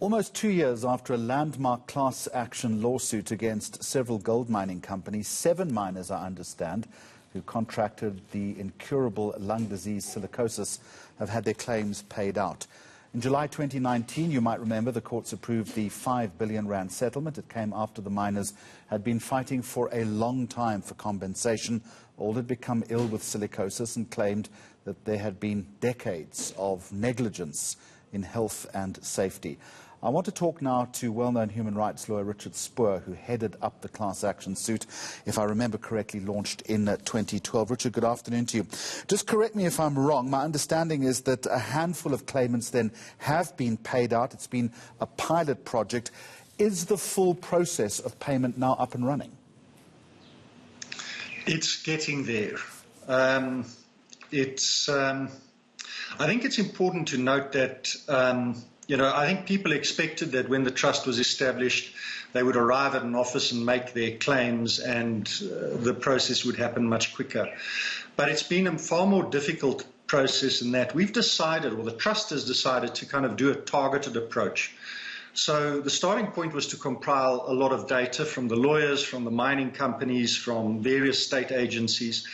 Almost 2 years after a landmark class action lawsuit against several gold mining companies, 7 miners, I understand, who contracted the incurable lung disease silicosis have had their claims paid out. In July 2019, you might remember, the courts approved the R5 billion settlement. It came after the miners had been fighting for a long time for compensation. All had become ill with silicosis and claimed that there had been decades of negligence in health and safety. I want to talk now to well-known human rights lawyer Richard Spoor, who headed up the class action suit, if I remember correctly, launched in 2012. Richard, good afternoon to you. Just correct me if I'm wrong. My understanding is that a handful of claimants then have been paid out. It's been a pilot project. Is the full process of payment now up and running? It's getting there. I think it's important to note that I think people expected that when the trust was established, they would arrive at an office and make their claims and the process would happen much quicker. But it's been a far more difficult process in that we've decided, or the trust has decided, to kind of do a targeted approach. So the starting point was to compile a lot of data from the lawyers, from the mining companies, from various state agencies.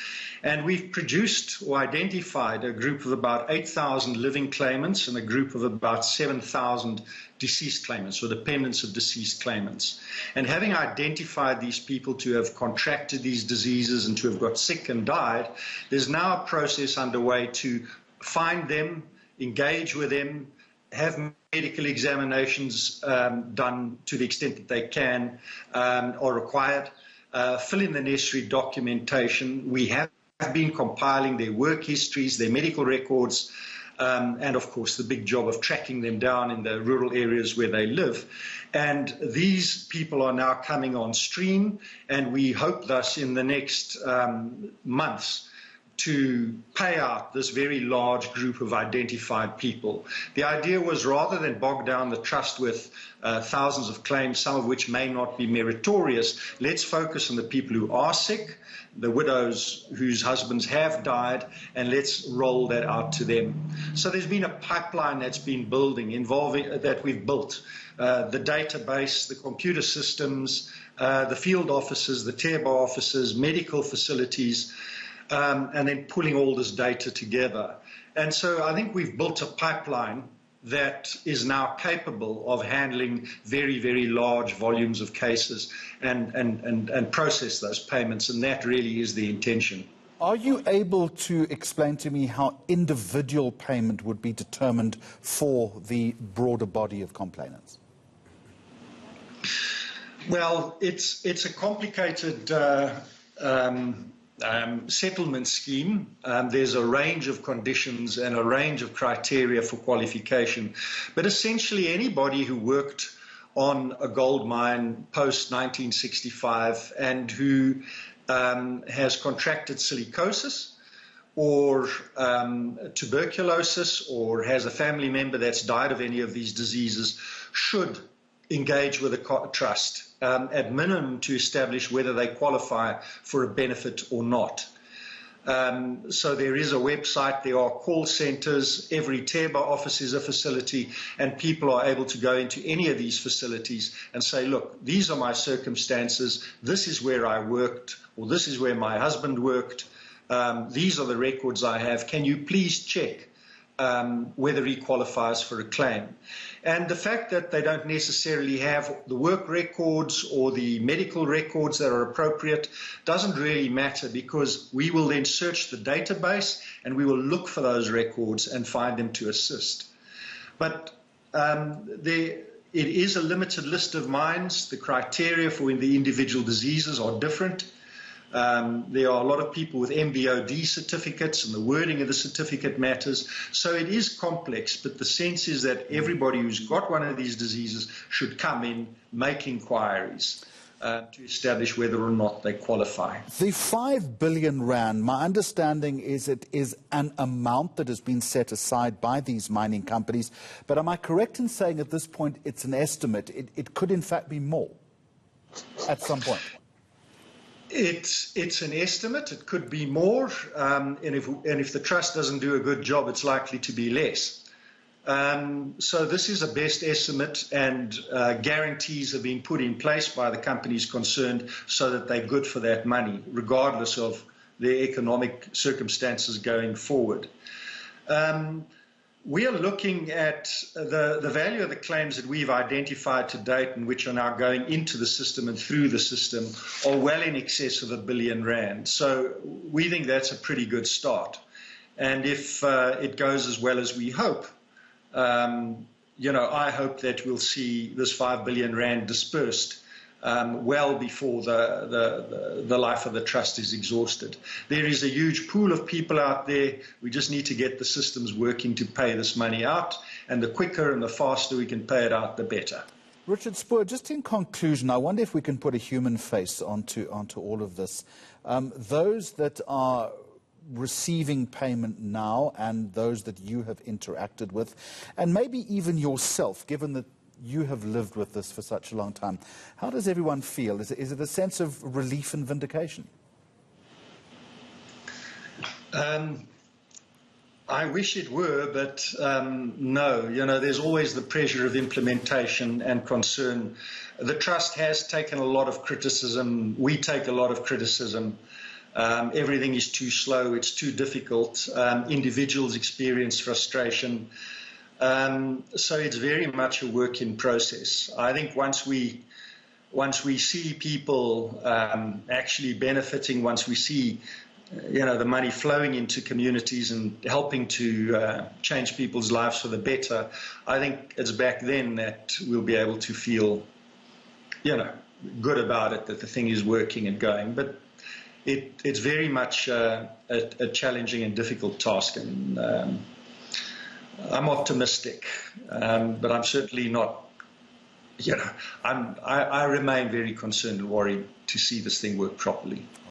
And we've produced or identified a group of about 8,000 living claimants and a group of about 7,000 deceased claimants, or dependents of deceased claimants. And having identified these people to have contracted these diseases and to have got sick and died, there's now a process underway to find them, engage with them, have medical examinations done to the extent that they can or required, fill in the necessary documentation. We have been compiling their work histories, their medical records, and of course the big job of tracking them down in the rural areas where they live. And these people are now coming on stream, and we hope thus in the next months to pay out this very large group of identified people. The idea was, rather than bog down the trust with thousands of claims, some of which may not be meritorious, let's focus on the people who are sick, the widows whose husbands have died, and let's roll that out to them. So there's been a pipeline that's been building, that we've built. The database, the computer systems, the field offices, the TERBA offices, medical facilities, and then pulling all this data together. And so I think we've built a pipeline that is now capable of handling very, very large volumes of cases and process those payments, and that really is the intention. Are you able to explain to me how individual payment would be determined for the broader body of complainants? Well, it's a complicated settlement scheme. There's a range of conditions and a range of criteria for qualification. But essentially anybody who worked on a gold mine post-1965 and who has contracted silicosis or tuberculosis or has a family member that's died of any of these diseases should engage with a trust, at minimum to establish whether they qualify for a benefit or not. So there is a website, there are call centres, every TERBA office is a facility, and people are able to go into any of these facilities and say, look, these are my circumstances, this is where I worked, or this is where my husband worked, these are the records I have, can you please check whether he qualifies for a claim. And the fact that they don't necessarily have the work records or the medical records that are appropriate doesn't really matter, because we will then search the database and we will look for those records and find them to assist. But it is a limited list of mines. The criteria for the individual diseases are different. There are a lot of people with MBOD certificates, and the wording of the certificate matters. So it is complex, but the sense is that everybody who's got one of these diseases should come in, make inquiries to establish whether or not they qualify. The R5 billion, my understanding is it is an amount that has been set aside by these mining companies. But am I correct in saying at this point it's an estimate? It could in fact be more at some point. It's an estimate. It could be more, and if the trust doesn't do a good job, it's likely to be less. So this is a best estimate, and guarantees have been put in place by the companies concerned so that they're good for that money, regardless of their economic circumstances going forward. We are looking at the value of the claims that we've identified to date and which are now going into the system and through the system are well in excess of R1 billion. So we think that's a pretty good start. And if it goes as well as we hope, I hope that we'll see this R5 billion dispersed well before the life of the trust is exhausted. There is a huge pool of people out there. We just need to get the systems working to pay this money out, and the quicker and the faster we can pay it out, the better. Richard Spoor, just in conclusion, I wonder if we can put a human face onto all of this. Those that are receiving payment now and those that you have interacted with, and maybe even yourself, given that you have lived with this for such a long time, how does everyone feel? Is it a sense of relief and vindication? I wish it were, but no. There's always the pressure of implementation and concern. The trust has taken a lot of criticism. We take a lot of criticism. Everything is too slow, it's too difficult. Individuals experience frustration. So it's very much a work in process. I think once we see people actually benefiting, once we see the money flowing into communities and helping to change people's lives for the better, I think it's back then that we'll be able to feel good about it, that the thing is working and going. But it's very much a challenging and difficult task, and I'm optimistic, but I'm certainly not, I remain very concerned and worried to see this thing work properly.